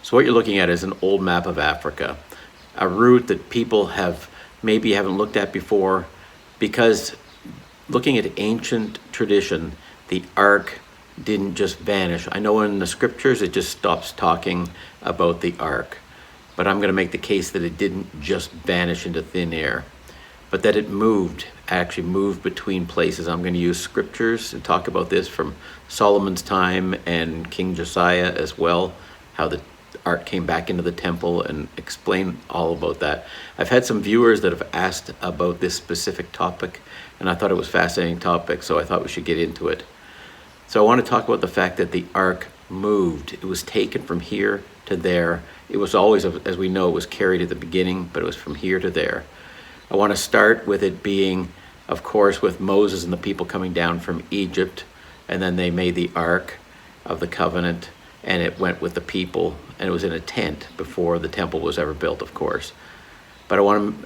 So what you're looking at is an old map of Africa, a route that people maybe haven't looked at before, because looking at ancient tradition, the ark didn't just vanish. I know in the scriptures it just stops talking about the ark, but I'm going to make the case that it didn't just vanish into thin air, but that it actually moved between places. I'm going to use scriptures and talk about this from Solomon's time and King Josiah as well, how the ark came back into the temple, and explain all about that. I've had some viewers that have asked about this specific topic, and I thought it was a fascinating topic, so I thought we should get into it. So I want to talk about the fact that the ark moved. It was taken from here to there. It was always, as we know, it was carried at the beginning, but it was from here to there. I want to start with it being, of course, with Moses and the people coming down from Egypt, and then they made the Ark of the Covenant, and it went with the people, and it was in a tent before the temple was ever built, of course. But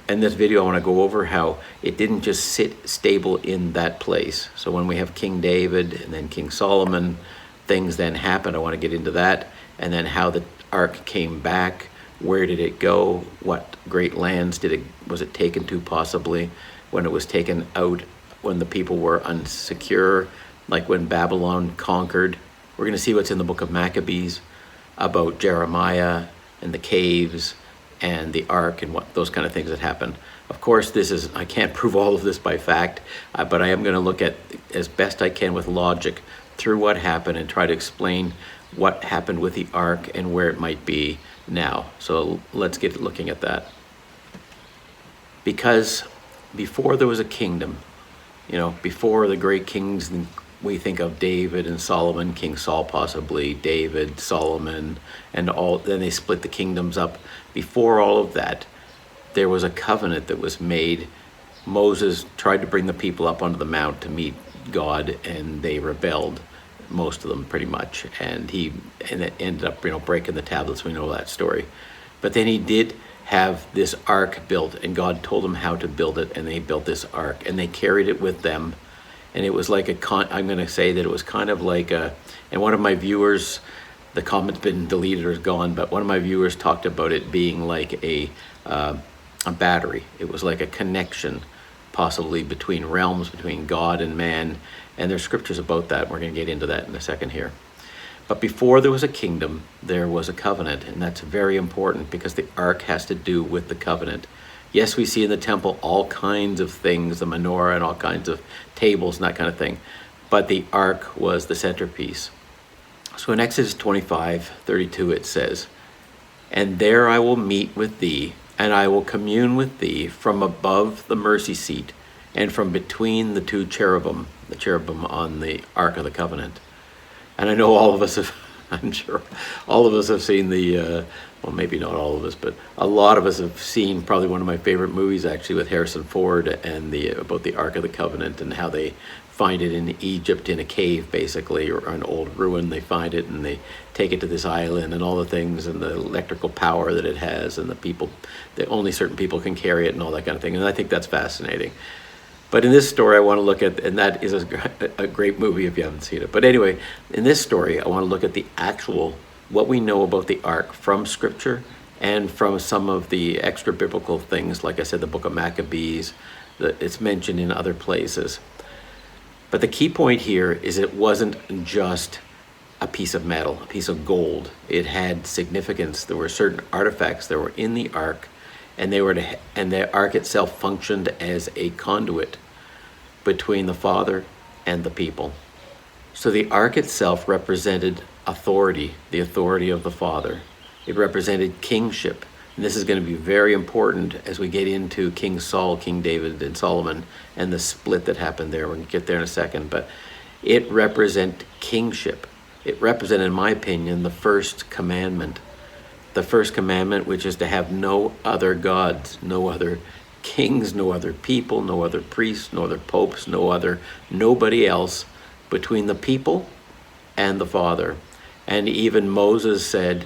in this video, I want to go over how it didn't just sit stable in that place. So when we have King David and then King Solomon, things then happened. I want to get into that, and then how the Ark came back. Where did it go? What great lands was it taken to, possibly, when it was taken out, when the people were unsecure, like when Babylon conquered. We're going to see what's in the book of Maccabees about Jeremiah and the caves and the ark and what those kind of things that happened. Of course, I can't prove all of this by fact, but I am going to look at, as best I can with logic, through what happened and try to explain what happened with the ark and where it might be now. So let's get looking at that. Because before there was a kingdom, before the great kings, we think of David and Solomon, King Saul possibly, David, Solomon, and then they split the kingdoms up. Before all of that, there was a covenant that was made. Moses tried to bring the people up onto the mount to meet God, and they rebelled, most of them pretty much, and it ended up breaking the tablets. We know that story. But then he did have this ark built, and God told them how to build it, and they built this ark, and they carried it with them. And it was like I'm going to say that it was kind of like and one of my viewers, the comment's been deleted or is gone, but one of my viewers talked about it being like a battery. It was like a connection, possibly between realms, between God and man. And there's scriptures about that. We're going to get into that in a second here. But before there was a kingdom, there was a covenant, and that's very important because the ark has to do with the covenant. Yes, we see in the temple all kinds of things, the menorah and all kinds of tables and that kind of thing, but the ark was the centerpiece. So in Exodus 25:32 it says, "And there I will meet with thee, and I will commune with thee from above the mercy seat, and from between the two cherubim," the cherubim on the Ark of the Covenant. And I know all of us have, I'm sure all of us have seen well, maybe not all of us, but a lot of us have seen probably one of my favorite movies, actually, with Harrison Ford, and about the Ark of the Covenant and how they find it in Egypt in a cave, basically, or an old ruin. They find it and they take it to this island and all the things and the electrical power that it has, and the people, that only certain people can carry it and all that kind of thing. And I think that's fascinating. But in this story, I want to look at, and that is a great movie if you haven't seen it. But anyway, in this story, I want to look at the actual, what we know about the ark from scripture and from some of the extra biblical things. Like I said, the book of Maccabees, it's mentioned in other places. But the key point here is it wasn't just a piece of metal, a piece of gold. It had significance. There were certain artifacts that were in the ark, and the ark itself functioned as a conduit between the Father and the people. So the ark itself represented authority, the authority of the Father. It represented kingship. And this is going to be very important as we get into King Saul, King David, and Solomon, and the split that happened there. We're going to get there in a second. But it represented kingship. It represented, in my opinion, the first commandment. The first commandment, which is to have no other gods, no other kings, no other people, no other priests, no other popes, nobody else between the people and the Father. And even Moses said,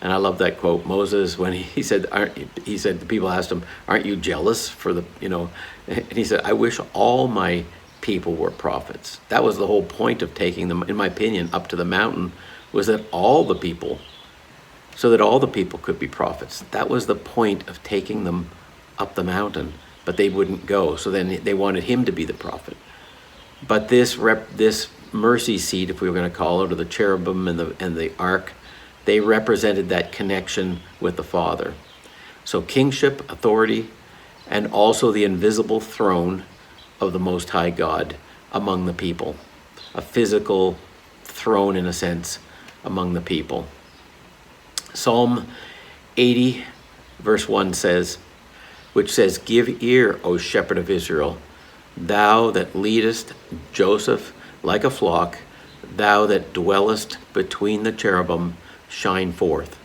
and I love that quote, Moses, when he said, the people asked him, "Aren't you jealous for the, and he said, "I wish all my people were prophets." That was the whole point of taking them, in my opinion, up to the mountain, was that all the people so that all the people could be prophets. That was the point of taking them up the mountain, but they wouldn't go. So then they wanted him to be the prophet. But this mercy seat, if we were going to call it, or the cherubim and the ark, they represented that connection with the Father. So kingship, authority, and also the invisible throne of the Most High God among the people. A physical throne, in a sense, among the people. Psalm 80, verse 1 says, which says, "Give ear, O shepherd of Israel, thou that leadest Joseph like a flock, thou that dwellest between the cherubim, shine forth."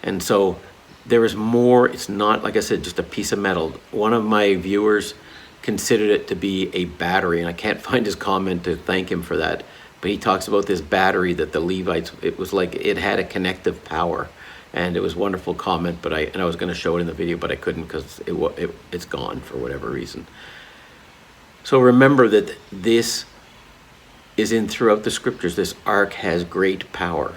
And so there is more. It's not, like I said, just a piece of metal. One of my viewers considered it to be a battery, and I can't find his comment to thank him for that. But he talks about this battery that the Levites, it was like it had a connective power. And it was a wonderful comment, but I was going to show it in the video, but I couldn't because it's gone for whatever reason. So remember that this is in throughout the scriptures. This ark has great power.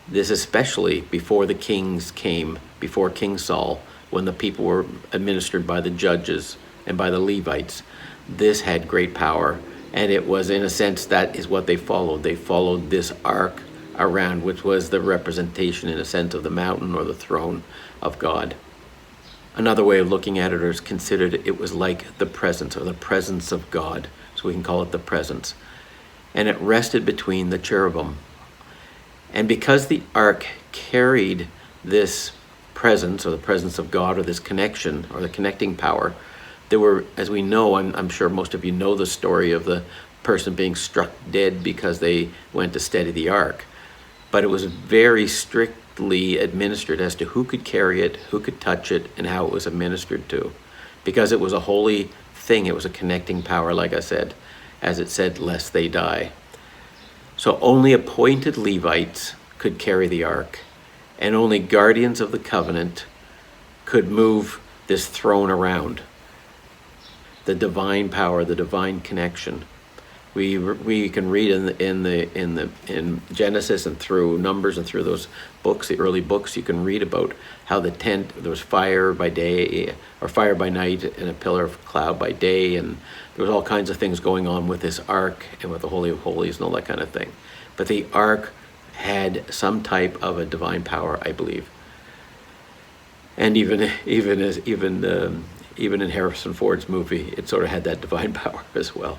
This especially before the kings came, before King Saul, when the people were administered by the judges and by the Levites. This had great power, and it was, in a sense, that is what they followed. They followed this ark around, which was the representation, in a sense, of the mountain or the throne of God. Another way of looking at it is considered it was like the presence, or the presence of God. So we can call it the presence. And it rested between the cherubim. And because the ark carried this presence, or the presence of God, or this connection, or the connecting power, there were, as we know, I'm sure most of you know the story of the person being struck dead because they went to steady the ark. But it was very strictly administered as to who could carry it, who could touch it, and how it was administered to. Because it was a holy thing, it was a connecting power, like I said, as it said, lest they die. So only appointed Levites could carry the ark, and only guardians of the covenant could move this throne around. The divine power, the divine connection. We can read in Genesis and through Numbers and through those books, the early books, you can read about how the tent, there was fire by day or fire by night and a pillar of cloud by day, and there was all kinds of things going on with this ark and with the Holy of Holies and all that kind of thing. But the ark had some type of a divine power, I believe. And even in Harrison Ford's movie, it sort of had that divine power as well.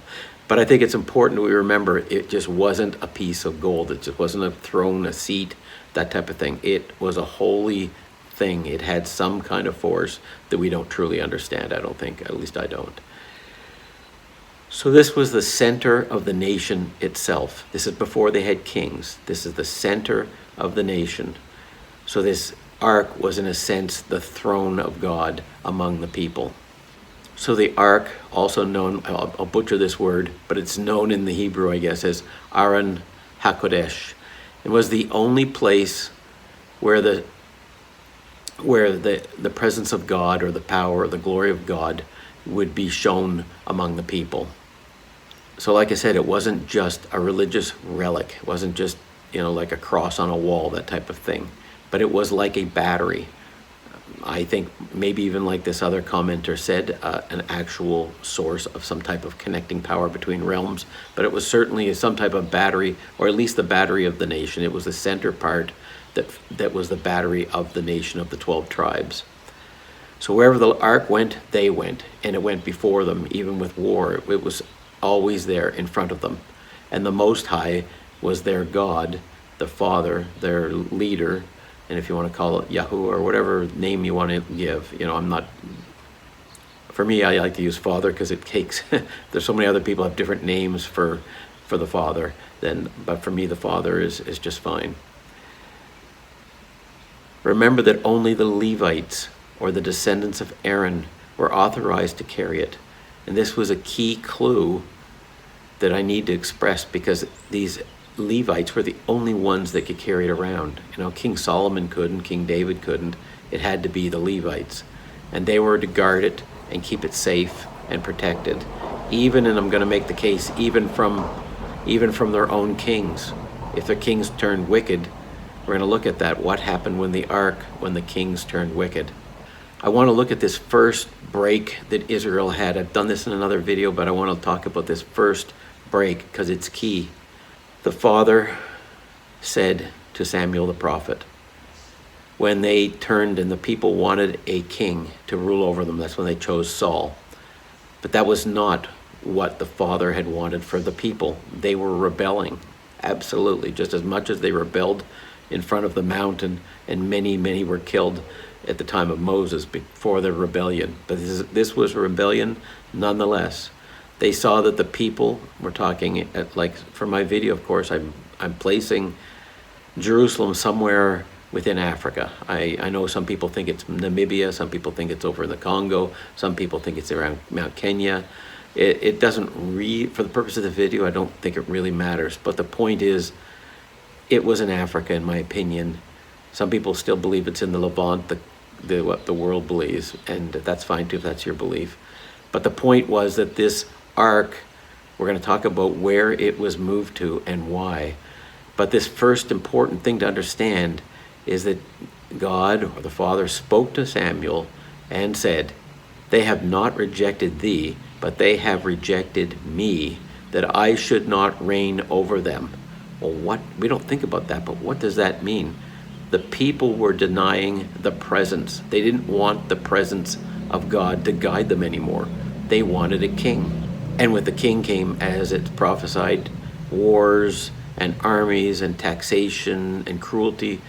But I think it's important we remember it just wasn't a piece of gold. It just wasn't a throne, a seat, that type of thing. It was a holy thing. It had some kind of force that we don't truly understand, I don't think. At least I don't. So this was the center of the nation itself. This is before they had kings. This is the center of the nation. So this ark was, in a sense, the throne of God among the people. So the ark, also known, I'll butcher this word, but it's known in the Hebrew, I guess, as Aron HaKodesh. It was the only place where the presence of God, or the power or the glory of God, would be shown among the people. So like I said, it wasn't just a religious relic. It wasn't just, like a cross on a wall, that type of thing. But it was like a battery. I think maybe even like this other commenter said, an actual source of some type of connecting power between realms. But it was certainly some type of battery, or at least the battery of the nation. It was the center part that was the battery of the nation of the 12 tribes. So wherever the ark went, they went. And it went before them, even with war. It was always there in front of them. And the Most High was their God, the Father, their leader, and if you want to call it Yahoo or whatever name you want to give, for me, I like to use Father because it takes, there's so many other people have different names for the Father, but for me, the Father is just fine. Remember that only the Levites, or the descendants of Aaron, were authorized to carry it. And this was a key clue that I need to express, because these Levites were the only ones that could carry it around. King Solomon couldn't, King David couldn't. It had to be the Levites. And they were to guard it and keep it safe and protected. And I'm going to make the case, even from their own kings. If their kings turned wicked, We're going to look at that, what happened when the ark, when the kings turned wicked. I want to look at this first break that Israel had. I've done this in another video, but I want to talk about this first break because it's key. The father said to Samuel the prophet, when they turned and the people wanted a king to rule over them, that's when they chose Saul. But that was not what the father had wanted for the people. They were rebelling, absolutely, just as much as they rebelled in front of the mountain, and many were killed at the time of Moses before the rebellion. But this was a rebellion nonetheless. They saw that the people, we're talking, like for my video, of course, I'm placing Jerusalem somewhere within Africa. I know some people think it's Namibia, some people think it's over in the Congo, some people think it's around Mount Kenya. It doesn't for the purpose of the video, I don't think it really matters. But the point is, it was in Africa, in my opinion. Some people still believe it's in the Levant, what the world believes, and that's fine too if that's your belief. But the point was that this ark, we're going to talk about where it was moved to and why. But this first important thing to understand is that God, or the Father, spoke to Samuel and said, they have not rejected thee, but they have rejected me, that I should not reign over them. Well, we don't think about that, but what does that mean? The people were denying the presence. They didn't want the presence of God to guide them anymore. They wanted a king. And with the king came, as it's prophesied, wars and armies and taxation and cruelty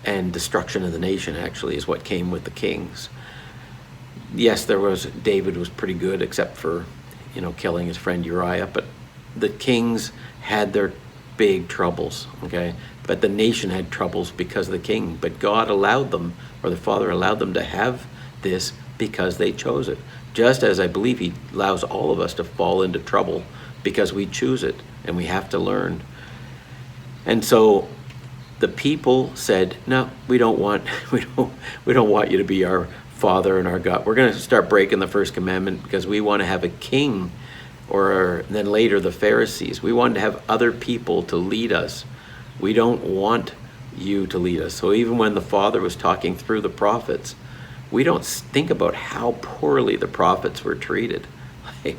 and destruction of the nation, actually, is what came with the kings. Yes, David was pretty good, except for, killing his friend Uriah, but the kings had their big troubles, okay? But the nation had troubles because of the king. But God allowed them, or the Father allowed them to have this because they chose it. Just as I believe he allows all of us to fall into trouble because we choose it, and we have to learn. And so the people said, no, we don't want you to be our Father and our God. We're going to start breaking the first commandment because we want to have a king. Or then later the Pharisees, we wanted to have other people to lead us. We don't want you to lead us. So even when the Father was talking through the prophets, we don't think about how poorly the prophets were treated. Like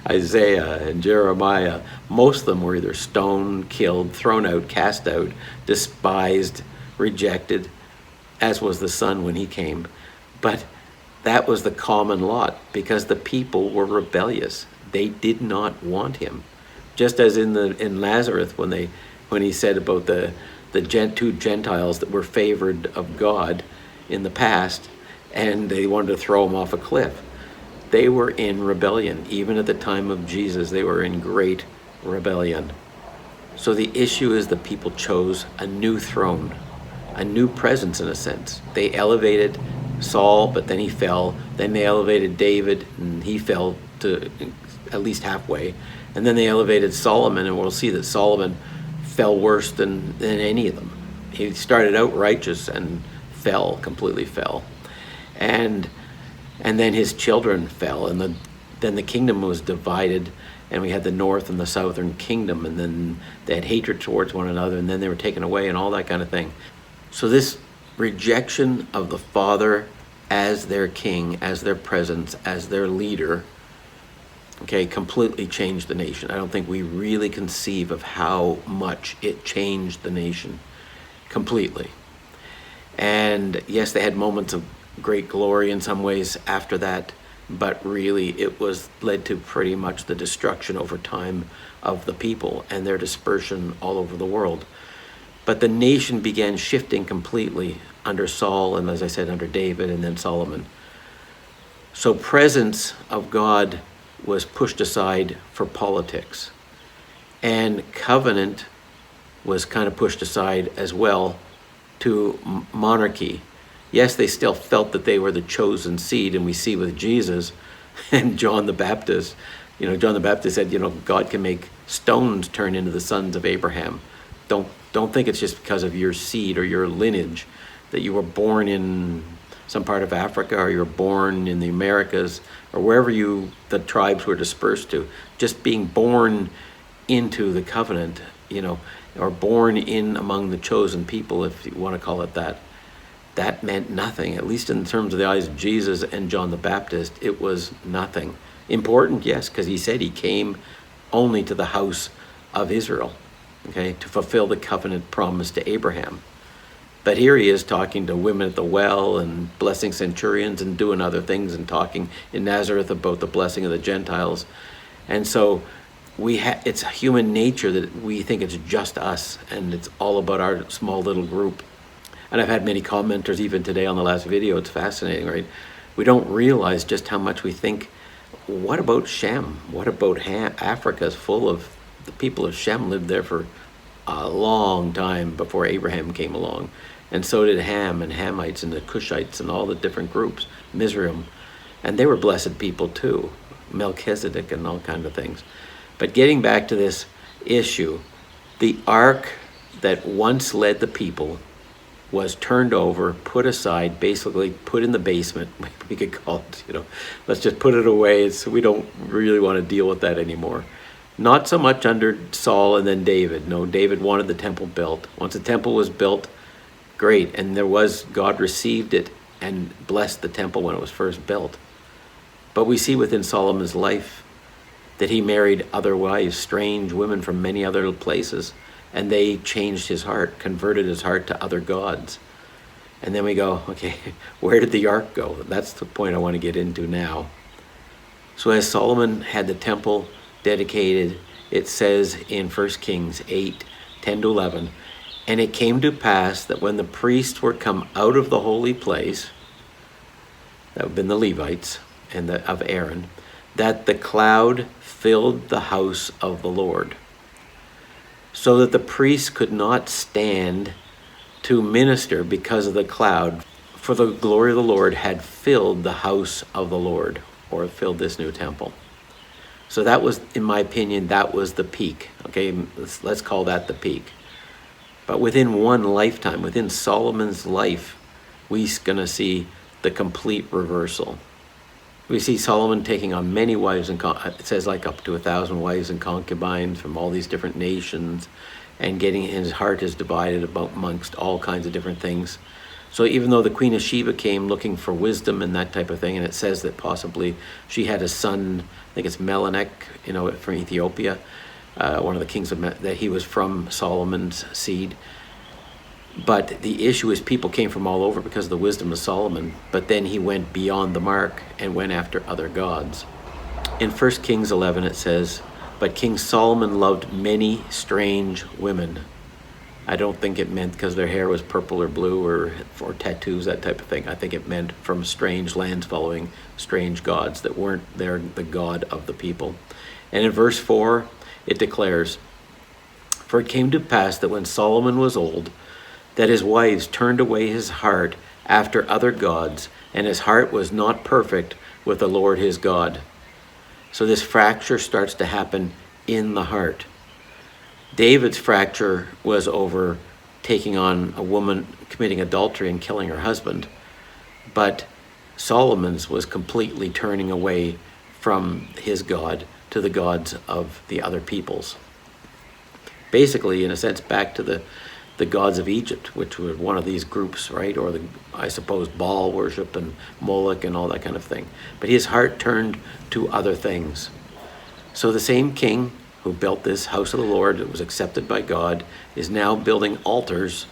Isaiah and Jeremiah, most of them were either stoned, killed, thrown out, cast out, despised, rejected, as was the Son when he came. But that was the common lot because the people were rebellious. They did not want him. Just as in Lazarus when he said about the two Gentiles that were favored of God in the past, and they wanted to throw him off a cliff. They were in rebellion. Even at the time of Jesus, they were in great rebellion. So the issue is the people chose a new throne, a new presence in a sense. They elevated Saul, but then he fell. Then they elevated David, and he fell to at least halfway. And then they elevated Solomon, and we'll see that Solomon fell worse than any of them. He started out righteous and completely fell. And then his children fell, and then the kingdom was divided, and we had the north and the southern kingdom, and then they had hatred towards one another, and then they were taken away and all that kind of thing. So this rejection of the Father as their king, as their presence, as their leader, okay, completely changed the nation. I don't think we really conceive of how much it changed the nation completely. And yes, they had moments of great glory in some ways after that, but really it was led to pretty much the destruction over time of the people and their dispersion all over the world. But the nation began shifting completely under Saul, and as I said, under David, and then Solomon. So presence of God was pushed aside for politics, and covenant was kind of pushed aside as well to monarchy. Yes, they still felt that they were the chosen seed, and we see with Jesus and John the Baptist, John the Baptist said, God can make stones turn into the sons of Abraham. Don't think it's just because of your seed or your lineage that you were born in some part of Africa, or you were born in the Americas, or wherever the tribes were dispersed to. Just being born into the covenant, or born in among the chosen people, if you want to call it that, that meant nothing. At least in terms of the eyes of Jesus and John the Baptist, it was nothing. Important, yes, because he said he came only to the house of Israel, okay, to fulfill the covenant promise to Abraham. But here he is talking to women at the well and blessing centurions and doing other things and talking in Nazareth about the blessing of the Gentiles. And so it's human nature that we think it's just us and it's all about our small little group. And I've had many commenters even today on the last video. It's fascinating, right? We don't realize just how much we think, what about Shem? What about Africa is full of, the people of Shem lived there for a long time before Abraham came along. And so did Ham and Hamites and the Kushites and all the different groups, Mizraim. And they were blessed people too, Melchizedek and all kinds of things. But getting back to this issue, the ark that once led the people was turned over, put aside, basically put in the basement. We could call it, let's just put it away. We don't really want to deal with that anymore. Not so much under Saul and then David. No, David wanted the temple built. Once the temple was built, great. And God received it and blessed the temple when it was first built. But we see within Solomon's life that he married other wives, strange women from many other places, and they changed his heart, converted his heart to other gods. And then we go, okay, where did the ark go? That's the point I want to get into now. So as Solomon had the temple dedicated, it says in 1 Kings 8:10-11, and it came to pass that when the priests were come out of the holy place, that would have been the Levites and of Aaron, that the cloud filled the house of the Lord, so that the priests could not stand to minister because of the cloud, for the glory of the Lord had filled the house of the Lord, or filled this new temple. So that was, in my opinion, that was the peak. Okay, let's call that the peak. But within one lifetime, within Solomon's life, we're going to see the complete reversal. We see Solomon taking on many wives, and it says like up to 1,000 wives and concubines from all these different nations, and his heart is divided amongst all kinds of different things. So even though the Queen of Sheba came looking for wisdom and that type of thing, and it says that possibly she had a son, I think it's Menelik, from Ethiopia, one of the kings that he was from Solomon's seed. But the issue is people came from all over because of the wisdom of Solomon, but then he went beyond the mark and went after other gods. In 1 Kings 11 it says, but King Solomon loved many strange women. I don't think it meant because their hair was purple or blue or tattoos, that type of thing. I think it meant from strange lands following strange gods that weren't the God of the people. And in verse 4, it declares, for it came to pass that when Solomon was old, that his wives turned away his heart after other gods, and his heart was not perfect with the Lord his God. So this fracture starts to happen in the heart. David's fracture was over taking on a woman, committing adultery and killing her husband. But Solomon's was completely turning away from his God to the gods of the other peoples. Basically, in a sense, back to the gods of Egypt, which were one of these groups, right? Or I suppose Baal worship and Moloch and all that kind of thing. But his heart turned to other things. So the same king who built this house of the Lord that was accepted by God is now building altars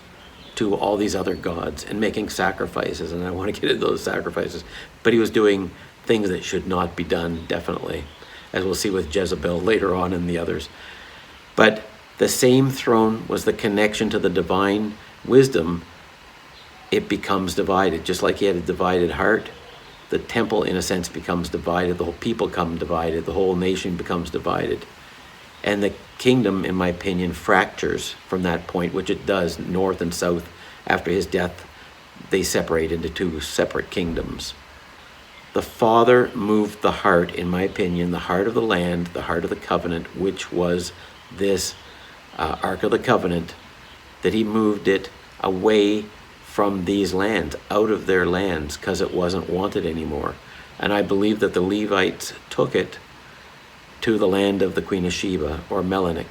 to all these other gods and making sacrifices. And I want to get into those sacrifices. But he was doing things that should not be done, definitely, as we'll see with Jezebel later on and the others. But the same throne was the connection to the divine wisdom. It becomes divided. Just like he had a divided heart, the temple, in a sense, becomes divided. The whole people become divided. The whole nation becomes divided. And the kingdom, in my opinion, fractures from that point, which it does, north and south. After his death, they separate into two separate kingdoms. The Father moved the heart, in my opinion, the heart of the land, the heart of the covenant, which was this Ark of the Covenant, that he moved it away from these lands, out of their lands, because it wasn't wanted anymore. And I believe that the Levites took it to the land of the Queen of Sheba, or Menelik,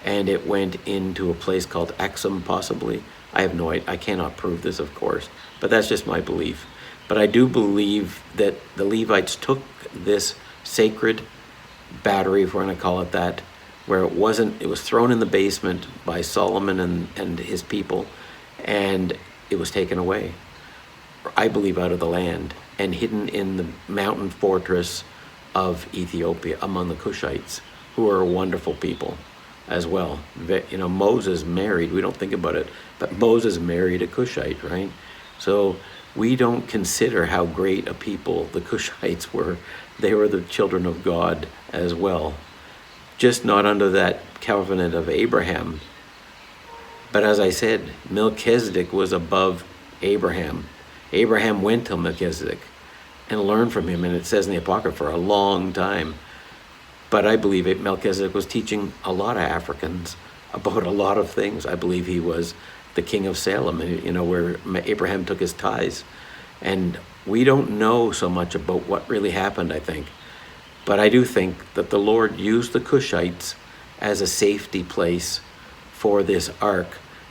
and it went into a place called Axum, possibly. I have no idea. I cannot prove this, of course, but that's just my belief. But I do believe that the Levites took this sacred battery, if we're going to call it that, where it was thrown in the basement by Solomon and his people, and it was taken away, I believe, out of the land and hidden in the mountain fortress of Ethiopia among the Kushites, who are wonderful people as well. You know, Moses married, we don't think about it, but Moses married a Kushite, right? So we don't consider how great a people the Kushites were. They were the children of God as well, just not under that covenant of Abraham. But as I said, Melchizedek was above Abraham. Abraham went to Melchizedek and learned from him, and it says in the Apocrypha, for a long time. But I believe Melchizedek was teaching a lot of Africans about a lot of things. I believe he was the king of Salem, you know, where Abraham took his tithes. And we don't know so much about what really happened, I think. But I do think that the Lord used the Kushites as a safety place for this ark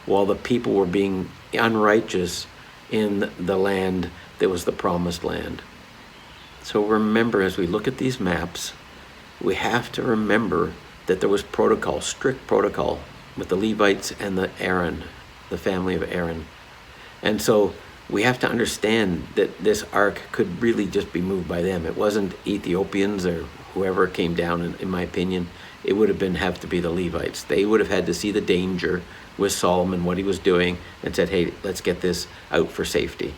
while the people were being unrighteous in the land that was the promised land. So remember, as we look at these maps, we have to remember that there was protocol, strict protocol, with the Levites and the family of Aaron. And so we have to understand that this ark could really just be moved by them. It wasn't Ethiopians or whoever came down, in my opinion. It would have to be the Levites. They would have had to see the danger with Solomon, what he was doing, and said, hey, let's get this out for safety.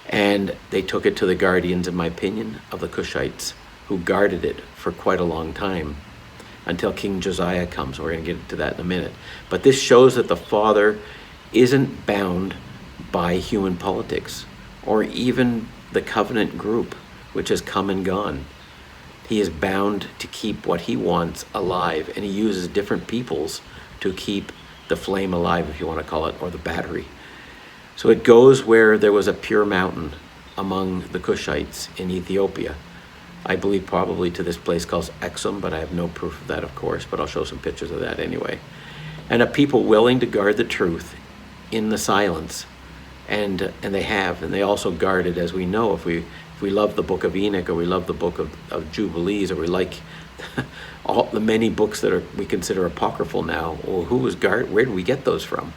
And they took it to the guardians, in my opinion, of the Kushites, who guarded it for quite a long time until King Josiah comes. We're going to get into that in a minute. But this shows that the Father isn't bound by human politics or even the covenant group, which has come and gone. He is bound to keep what he wants alive, and he uses different peoples to keep the flame alive, if you want to call it, or the battery. So it goes where there was a pure mountain among the Kushites in Ethiopia. I believe probably to this place called Axum, but I have no proof of that, of course, but I'll show some pictures of that anyway. And a people willing to guard the truth in the silence, and they have, and they also guard it, as we know, if we love the book of Enoch, or we love the book of Jubilees, or we like all the many books that we consider apocryphal now. Well, where do we get those from?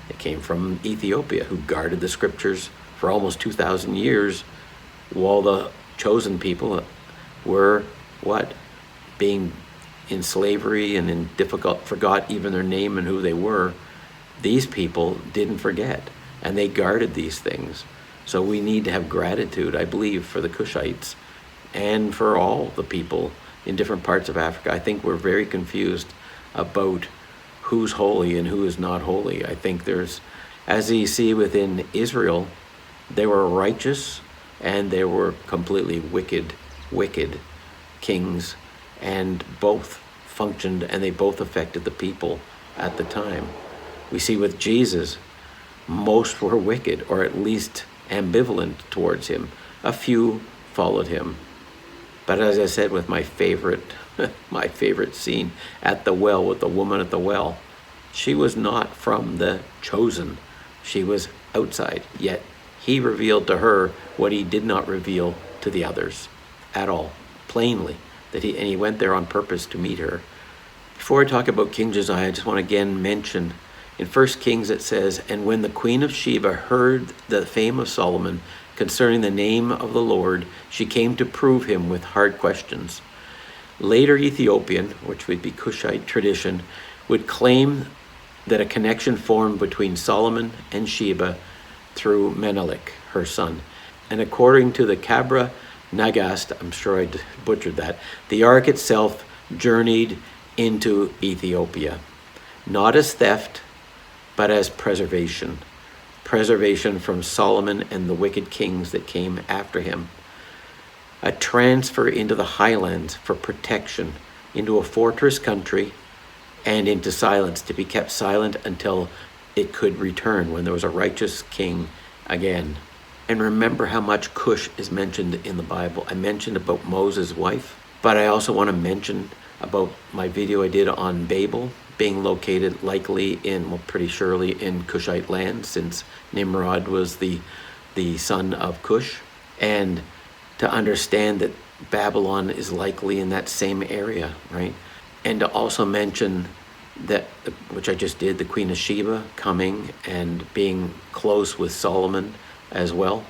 They came from Ethiopia, who guarded the scriptures for almost 2,000 years, while the chosen people were being in slavery and forgot even their name and who they were. These people didn't forget, and they guarded these things. So we need to have gratitude, I believe, for the Kushites and for all the people in different parts of Africa. I think we're very confused about who's holy and who is not holy. I think as you see within Israel, they were righteous and they were completely wicked kings, and both functioned and they both affected the people at the time. We see with Jesus, most were wicked, or at least ambivalent towards him. A few followed him. But as I said, with my favorite scene at the well, with the woman at the well, she was not from the chosen. She was outside, yet he revealed to her what he did not reveal to the others at all, plainly, and he went there on purpose to meet her. Before I talk about King Josiah, I just want to again mention, in 1 Kings it says, and when the queen of Sheba heard the fame of Solomon concerning the name of the Lord, she came to prove him with hard questions. Later Ethiopian, which would be Kushite tradition, would claim that a connection formed between Solomon and Sheba through Menelik, her son. And according to the Kabra Nagast, I'm sure I butchered that, the ark itself journeyed into Ethiopia, not as theft, but as preservation from Solomon and the wicked kings that came after him. A transfer into the highlands for protection, into a fortress country, and into silence, to be kept silent until it could return when there was a righteous king again. And remember how much Cush is mentioned in the Bible. I mentioned about Moses' wife, but I also want to mention about my video I did on Babel, being located likely in, well, pretty surely in Kushite land, since Nimrod was the son of Cush, and to understand that Babylon is likely in that same area, right? And to also mention that, which I just did, the Queen of Sheba coming and being close with Solomon as well.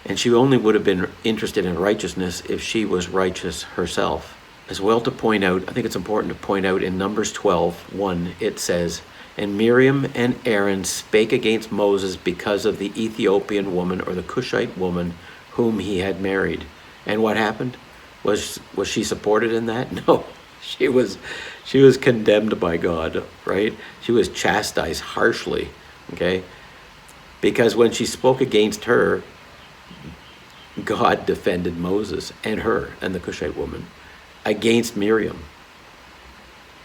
And she only would have been interested in righteousness if she was righteous herself. As well, to point out, I think it's important to point out in Numbers 12:1, it says, "And Miriam and Aaron spake against Moses because of the Ethiopian woman, or the Kushite woman, whom he had married." And what happened? Was she supported in that? No, she was condemned by God, right? She was chastised harshly, okay? Because when she spoke against her, God defended Moses and her and the Kushite woman against Miriam.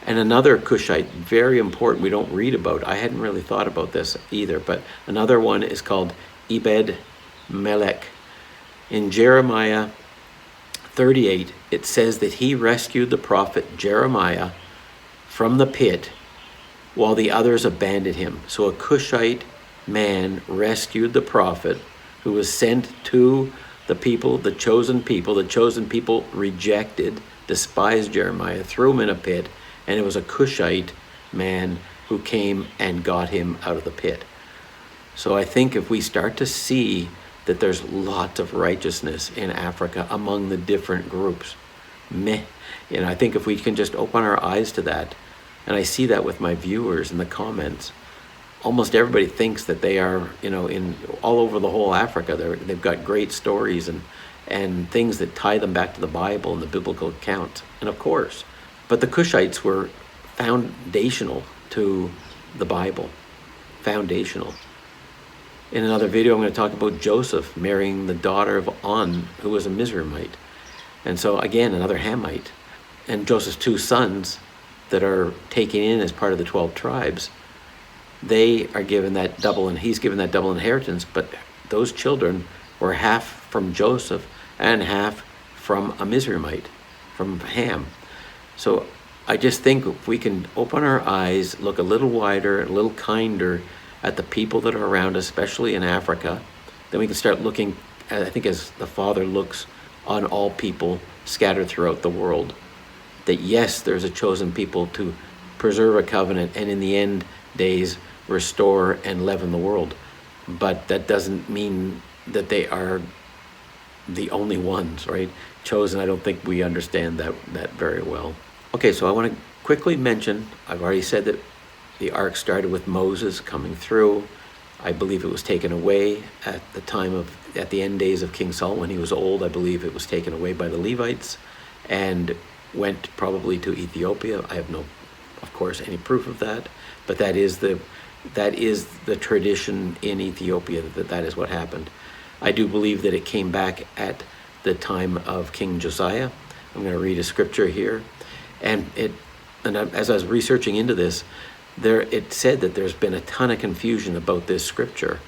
And another Kushite, very important, we don't read about. I hadn't really thought about this either, but another one is called Menelik. In Jeremiah 38, it says that he rescued the prophet Jeremiah from the pit while the others abandoned him. So a Kushite man rescued the prophet who was sent to the people, the chosen people. The chosen people rejected, despised Jeremiah, threw him in a pit, and it was a Kushite man who came and got him out of the pit. So I think if we start to see that there's lots of righteousness in Africa among the different groups, I think if we can just open our eyes to that, and I see that with my viewers in the comments, almost everybody thinks that they are, in all over the whole Africa, they've got great stories and things that tie them back to the Bible and the biblical account, and of course. But the Kushites were foundational to the Bible, foundational. In another video, I'm going to talk about Joseph marrying the daughter of On, who was a Mizraimite. And so again, another Hamite. And Joseph's two sons that are taken in as part of the 12 tribes, they are given that double, and he's given that double inheritance, but those children were half from Joseph and half from a Mizraimite, from Ham. So I just think if we can open our eyes, look a little wider, a little kinder at the people that are around, especially in Africa, then we can start looking, I think, as the Father looks on all people scattered throughout the world, that yes, there's a chosen people to preserve a covenant and in the end days restore and leaven the world. But that doesn't mean that they are the only ones, right? Chosen, I don't think we understand that very well. Okay, so I want to quickly mention, I've already said that the ark started with Moses coming through. I believe it was taken away at the end days of King Saul. When he was old, I believe it was taken away by the Levites and went probably to Ethiopia. I have no, of course, any proof of that, but that is the tradition in Ethiopia, that is what happened. I do believe that it came back at the time of King Josiah. I'm going to read a scripture here. And as I was researching into this, it said that there's been a ton of confusion about this scripture.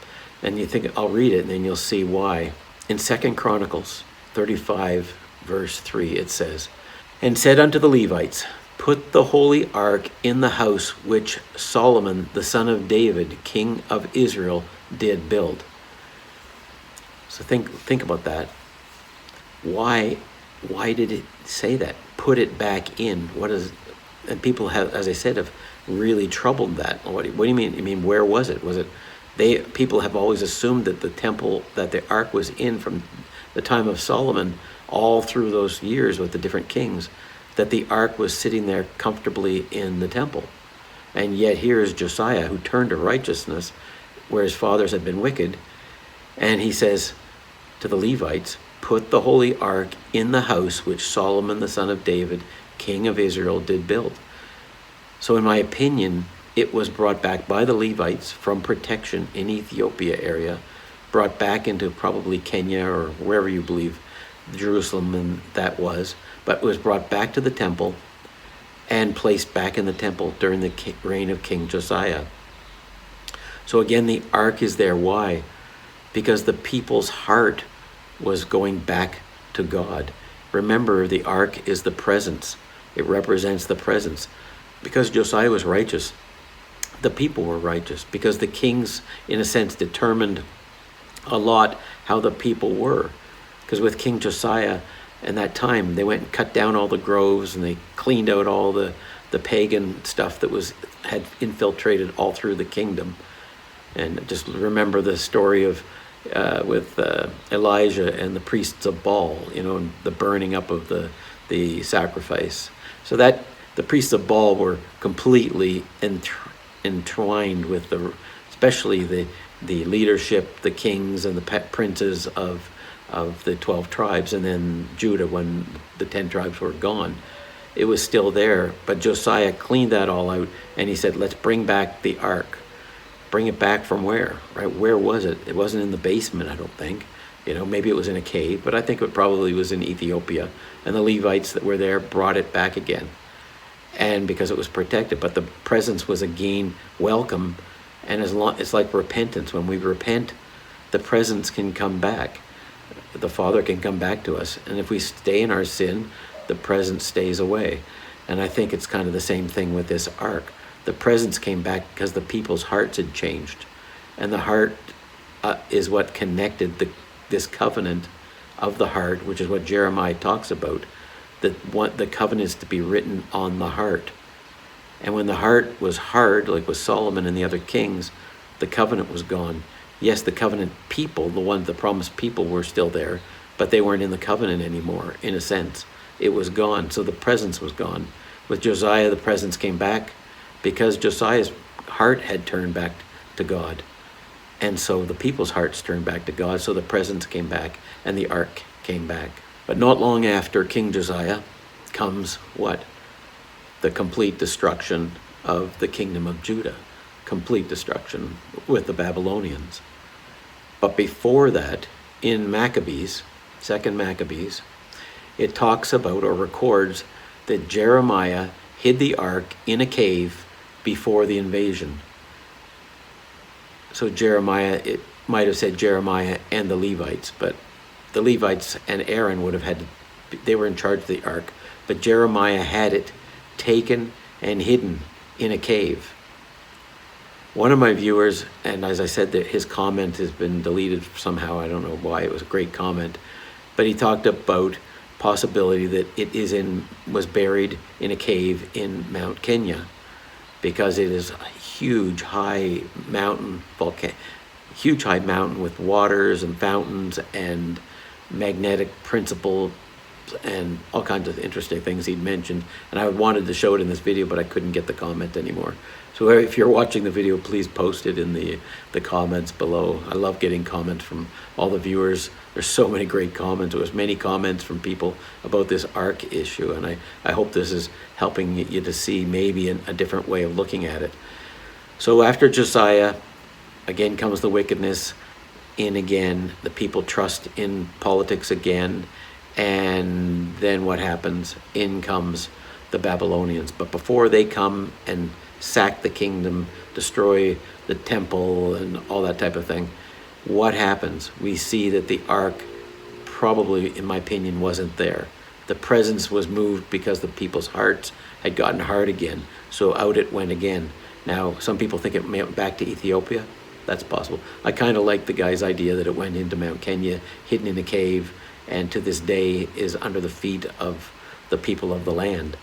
And you think, I'll read it and then you'll see why. In 2 Chronicles 35, verse 3, it says, "And said unto the Levites, Put the holy ark in the house which Solomon, the son of David, king of Israel, did build." So think about that. Why did it say that? Put it back in. And people have, as I said, have really troubled that. What do you mean? I mean, where was it? People have always assumed that the temple, that the ark was in from the time of Solomon all through those years with the different kings, that the ark was sitting there comfortably in the temple. And yet here is Josiah, who turned to righteousness where his fathers had been wicked, and he says to the Levites, "Put the holy ark in the house which Solomon the son of David, king of Israel, did build." So in my opinion, it was brought back by the Levites from protection in Ethiopia area, brought back into probably Kenya or wherever you believe Jerusalem and that was, but it was brought back to the temple and placed back in the temple during the reign of King Josiah. So again, the ark is there. Why? Because the people's heart was going back to God. Remember, the ark is the presence. It represents the presence. because Josiah was righteous, the people were righteous, because the kings, in a sense, determined a lot how the people were. Because with King Josiah, in that time, they went and cut down all the groves, and they cleaned out all the pagan stuff that had infiltrated all through the kingdom. And just remember the story of with Elijah and the priests of Baal, and the burning up of the sacrifice. So that the priests of Baal were completely entwined with especially the leadership, the kings and the princes of the 12 tribes, and then Judah when the 10 tribes were gone. It was still there, but Josiah cleaned that all out, and he said, let's bring back the ark. Bring it back from where, right? Where was it? It wasn't in the basement, I don't think. Maybe it was in a cave, but I think it probably was in Ethiopia. And the Levites that were there brought it back again. And because it was protected, but the presence was again welcome. And it's like repentance. When we repent, the presence can come back. The Father can come back to us. And if we stay in our sin, the presence stays away. And I think it's kind of the same thing with this ark. The presence came back because the people's hearts had changed. And the heart is what connected this covenant of the heart, which is what Jeremiah talks about. The covenant is to be written on the heart. And when the heart was hard, like with Solomon and the other kings, the covenant was gone. Yes, the covenant people, the promised people were still there, but they weren't in the covenant anymore, in a sense. It was gone, so the presence was gone. With Josiah, the presence came back because Josiah's heart had turned back to God. And so the people's hearts turned back to God, so the presence came back and the ark came back. But not long after King Josiah comes what? The complete destruction of the kingdom of Judah. Complete destruction with the Babylonians. But before that, in Maccabees, 2nd Maccabees, it talks about or records that Jeremiah hid the ark in a cave before the invasion. So Jeremiah, it might have said Jeremiah and the Levites, but the Levites and Aaron would have they were in charge of the ark, but Jeremiah had it taken and hidden in a cave. One of my viewers, and as I said, that his comment has been deleted somehow, I don't know why, it was a great comment, but he talked about possibility that it was buried in a cave in Mount Kenya, because it is a huge high mountain with waters and fountains and magnetic principle and all kinds of interesting things he'd mentioned. And I wanted to show it in this video, but I couldn't get the comment anymore. So if you're watching the video, please post it in the comments below. I love getting comments from all the viewers. There's so many great comments. There was many comments from people about this ark issue, and I hope this is helping you to see maybe a different way of looking at it. So after Josiah, again comes the wickedness in again. The people trust in politics again, and then what happens? In comes the Babylonians. But before they come and sack the kingdom, destroy the temple and all that type of thing, what happens? We see that the ark probably, in my opinion, wasn't there. The presence was moved because the people's hearts had gotten hard again, so out it went again. Now, some people think it went back to Ethiopia. That's possible. I kind of like the guy's idea that it went into Mount Kenya, hidden in a cave, and to this day is under the feet of the people of the land,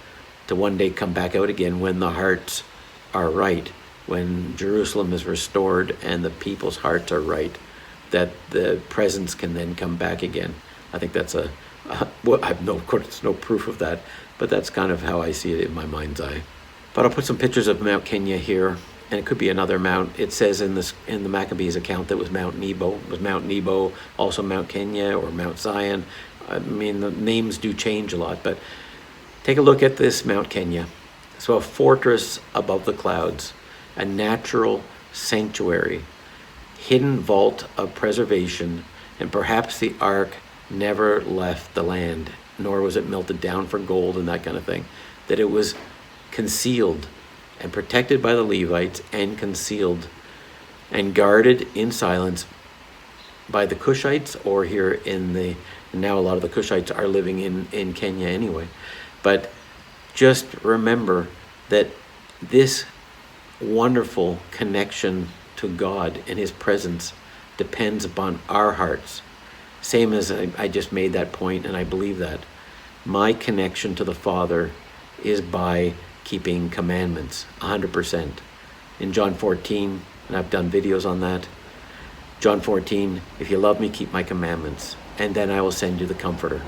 to one day come back out again when the hearts are right, when Jerusalem is restored and the people's hearts are right, that the presence can then come back again. I think that's well, of course, no proof of that, but that's kind of how I see it in my mind's eye. But I'll put some pictures of Mount Kenya here, and it could be another mount. It says in the Maccabees account that was Mount Nebo. It was Mount Nebo, also Mount Kenya or Mount Zion. I mean, the names do change a lot, but take a look at this Mount Kenya. So a fortress above the clouds, a natural sanctuary, hidden vault of preservation, and perhaps the ark never left the land, nor was it melted down for gold and that kind of thing, that it was concealed and protected by the Levites and concealed and guarded in silence by the Kushites, or here now a lot of the Kushites are living in Kenya anyway. But just remember that this wonderful connection to God and his presence depends upon our hearts. Same as I just made that point, and I believe that. My connection to the Father is by keeping commandments, 100%. In John 14, and I've done videos on that, John 14, if you love me, keep my commandments, and then I will send you the Comforter.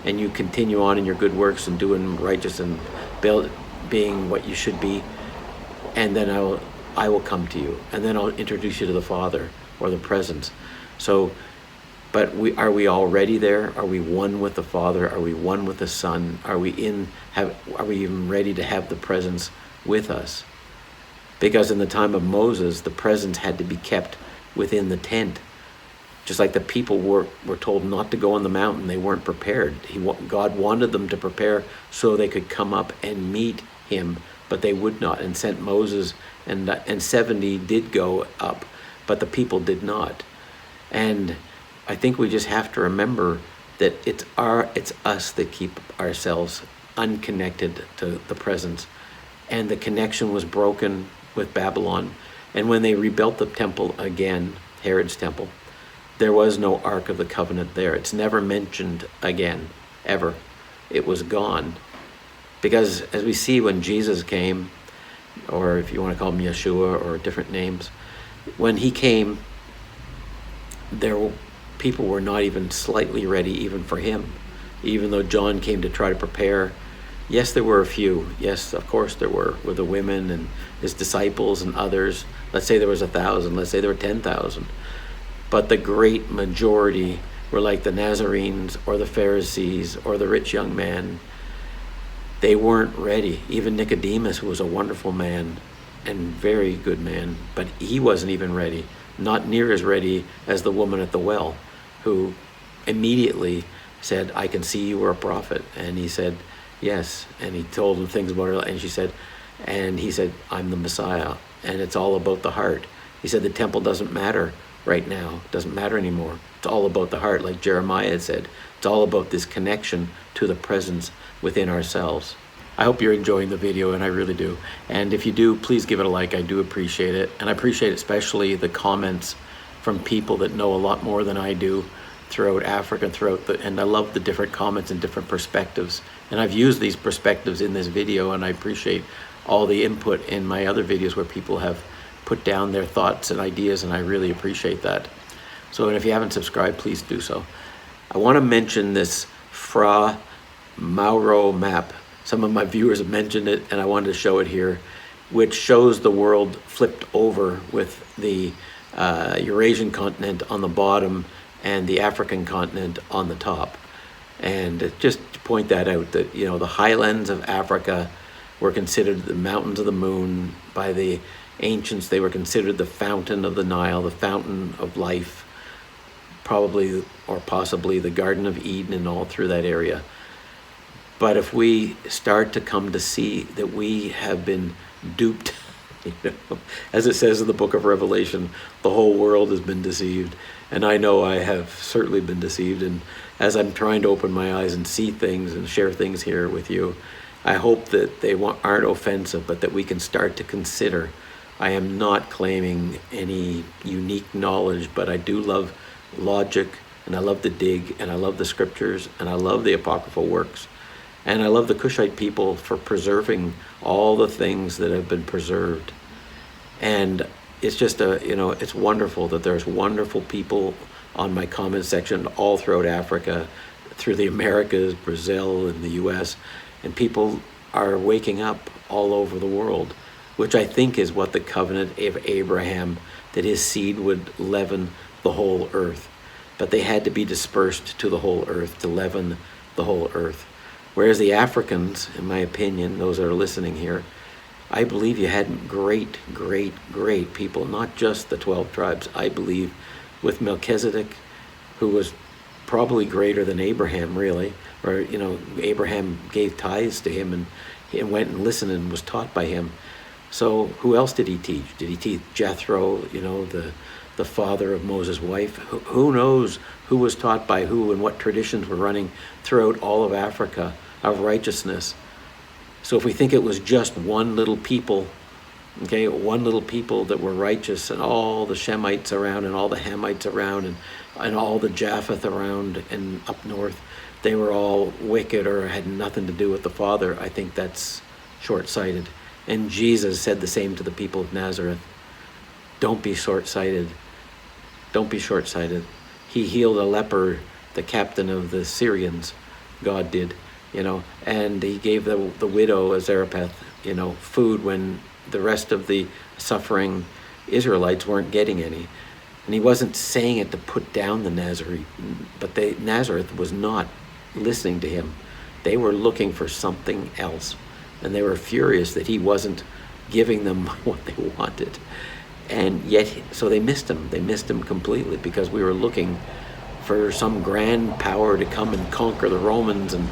And you continue on in your good works and doing righteous and being what you should be, and then I will come to you, and then I'll introduce you to the Father or the presence. So, but are we already there? Are we one with the Father? Are we one with the Son? Are we even ready to have the presence with us? Because in the time of Moses, the presence had to be kept within the tent. Just like the people were told not to go on the mountain, they weren't prepared. God wanted them to prepare so they could come up and meet him, but they would not, and sent Moses, and 70 did go up, but the people did not. And I think we just have to remember that it's us that keep ourselves unconnected to the presence. And the connection was broken with Babylon. And when they rebuilt the temple again, Herod's temple, there was no Ark of the Covenant there. It's never mentioned again, ever. It was gone. Because as we see when Jesus came, or if you want to call him Yeshua or different names, when he came, people were not even slightly ready even for him. Even though John came to try to prepare, yes, there were a few. Yes, of course there were, with the women and his disciples and others. Let's say there was 1,000. Let's say there were 10,000. But the great majority were like the Nazarenes or the Pharisees or the rich young man. They weren't ready. Even Nicodemus, who was a wonderful man and very good man, but he wasn't even ready. Not near as ready as the woman at the well, who immediately said, I can see you were a prophet. And he said, yes. And he told him things about her, and he said, I'm the Messiah. And it's all about the heart. He said, the temple doesn't matter right now. It doesn't matter anymore. It's all about the heart, like Jeremiah had said. It's all about this connection to the presence within ourselves. I hope you're enjoying the video, and I really do. And if you do, please give it a like. I do appreciate it. And I appreciate especially the comments from people that know a lot more than I do throughout Africa, and I love the different comments and different perspectives. And I've used these perspectives in this video, and I appreciate all the input in my other videos where people have put down their thoughts and ideas, and I really appreciate that. So, and if you haven't subscribed, please do so. I want to mention this Fra Mauro map. Some of my viewers have mentioned it, and I wanted to show it here, which shows the world flipped over with the Eurasian continent on the bottom and the African continent on the top. And just to point that out, that, you know, the highlands of Africa were considered the mountains of the moon by the ancients. They were considered the fountain of the Nile, the fountain of life, probably or possibly the Garden of Eden, and all through that area. But if we start to come to see that we have been duped, you know, as it says in the book of Revelation, the whole world has been deceived. And I know I have certainly been deceived. And as I'm trying to open my eyes and see things and share things here with you, I hope that they aren't offensive, but that we can start to consider. I am not claiming any unique knowledge, but I do love logic, and I love to dig, and I love the scriptures, and I love the apocryphal works. And I love the Kushite people for preserving all the things that have been preserved. And it's just it's wonderful that there's wonderful people on my comment section all throughout Africa, through the Americas, Brazil, and the US, and people are waking up all over the world, which I think is what the covenant of Abraham, that his seed would leaven the whole earth. But they had to be dispersed to the whole earth to leaven the whole earth. Whereas the Africans, in my opinion, those that are listening here, I believe you had great, great, great people, not just the 12 tribes. I believe with Melchizedek, who was probably greater than Abraham, really, or, you know, Abraham gave tithes to him and went and listened and was taught by him. So who else did he teach? Did he teach Jethro, you know, the father of Moses' wife? Who knows who was taught by who and what traditions were running throughout all of Africa of righteousness. So if we think it was just one little people Okay, one little people that were righteous, and all the Shemites around, and all the Hamites around, and all the Japheth around and up north, they were all wicked or had nothing to do with the Father. I think that's short-sighted. And Jesus said the same to the people of Nazareth. Don't be short-sighted. Don't be short-sighted. He healed a leper, the captain of the Syrians, God did, and he gave the widow, a Zarephath, food when the rest of the suffering Israelites weren't getting any. And he wasn't saying it to put down the Nazarene, but Nazareth was not listening to him. They were looking for something else, and they were furious that he wasn't giving them what they wanted. And yet, so they missed him. They missed him completely, because we were looking for some grand power to come and conquer the Romans. And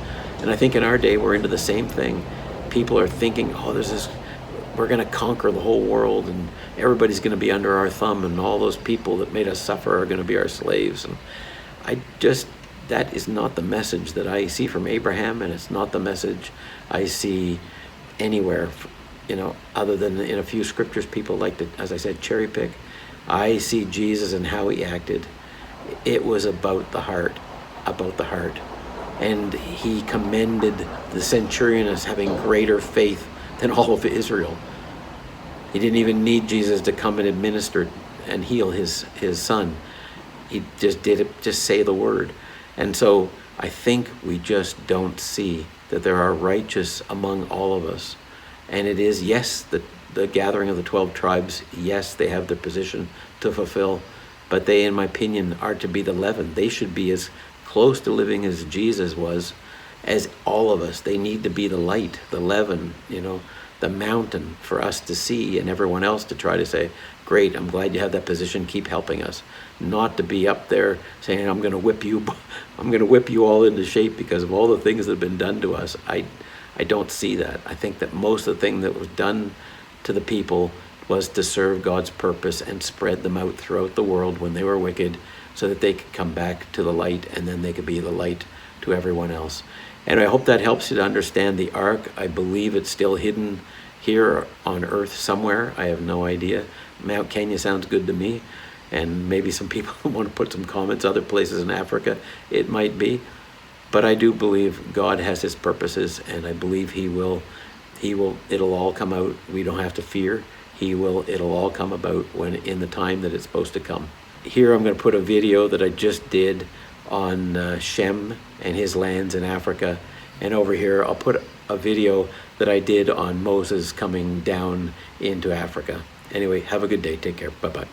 I think in our day, we're into the same thing. People are thinking, we're going to conquer the whole world, and everybody's going to be under our thumb, and all those people that made us suffer are going to be our slaves. And that is not the message that I see from Abraham, and it's not the message I see anywhere, other than in a few scriptures people like to, as I said, cherry pick. I see Jesus and how he acted. It was about the heart. And he commended the centurion as having greater faith than all of Israel. He didn't even need Jesus to come and administer and heal his son. He just did it, just say the word. And so I think we just don't see that there are righteous among all of us. And it is, yes, the gathering of the 12 tribes, yes, they have their position to fulfill, but they, in my opinion, are to be the leaven. They should be as close to living as Jesus was as all of us. They need to be the light, the leaven, the mountain for us to see, and everyone else to try to say, great, I'm glad you have that position, keep helping us. Not to be up there saying, I'm going to whip you all into shape because of all the things that have been done to us. I don't see that. I think that most of the thing that was done to the people was to serve God's purpose and spread them out throughout the world when they were wicked, so that they could come back to the light, and then they could be the light to everyone else. And I hope that helps you to understand the ark. I believe it's still hidden here on earth somewhere. I have no idea. Mount Kenya sounds good to me, and maybe some people want to put some comments. Other places in Africa, it might be. But I do believe God has his purposes, and I believe it'll all come out. We don't have to fear. It'll all come about when in the time that it's supposed to come. Here I'm going to put a video that I just did on Shem and his lands in Africa. And over here I'll put a video that I did on Moses coming down into Africa. Anyway, have a good day. Take care. Bye-bye.